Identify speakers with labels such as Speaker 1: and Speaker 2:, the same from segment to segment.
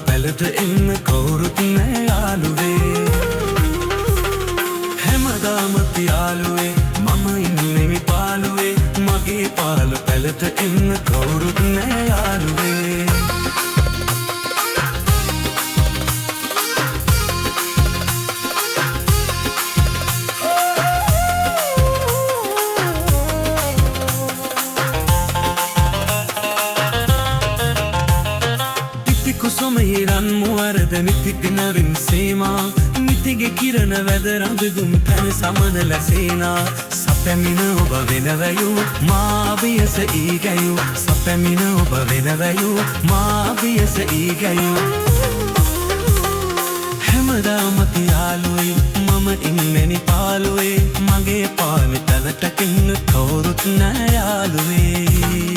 Speaker 1: පැලට එන්න කවුරුත් නෑ යාළුවේ හැමදාම යාළුවේ මම ඉන්නේ පාළුවේ මගේ පාල පැලට එන්න කවුරුත් නෑ යාළුවේ කුසුමහිරන් මුවරද නිතිදිනරින් සේමා නිතිගෙ කිරණ වැද රඳගුම් තැන සමනල සේනා සපැමින ඔබ වෙනවයු මාවියස ඊගැයු සපැමින ඔබ වෙනවයු මාවියස ඊගැයු හැමදාමත් යාළුවේ මම ඉන්නෙනි පාළුවේ මගේ පාලි තැනට එන්න කවුරුත් නෑ යාළුවේ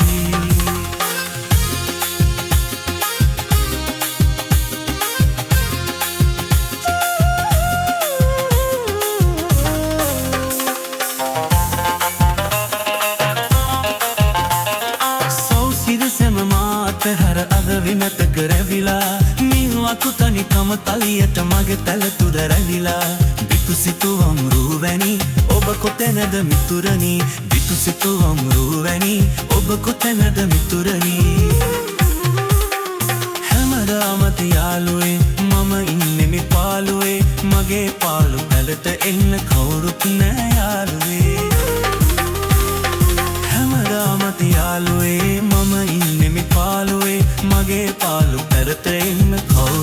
Speaker 1: හර අද විනත කරවිලා මින්වතු තනිකම තලියට මගේ තැල තුද රැඳිලා බිතුසිතුවම් රූවැනි ඔබ කොතැනද මිතුරනි බිතුසිතුවම් රූවැනි ඔබ කොතැනද මිතුරනි හැමදාමත් යාළුවේ මම ඉන්නෙමි පාළුවේ මගේ පාලු පැලට එන්න කවුරුත් නෑ යාළුවේ හැමදාමත් යාළුවේ මම ඉන්නෙමි පාළුවේ මගේ පාලු පැලට එන්න කවුරුත්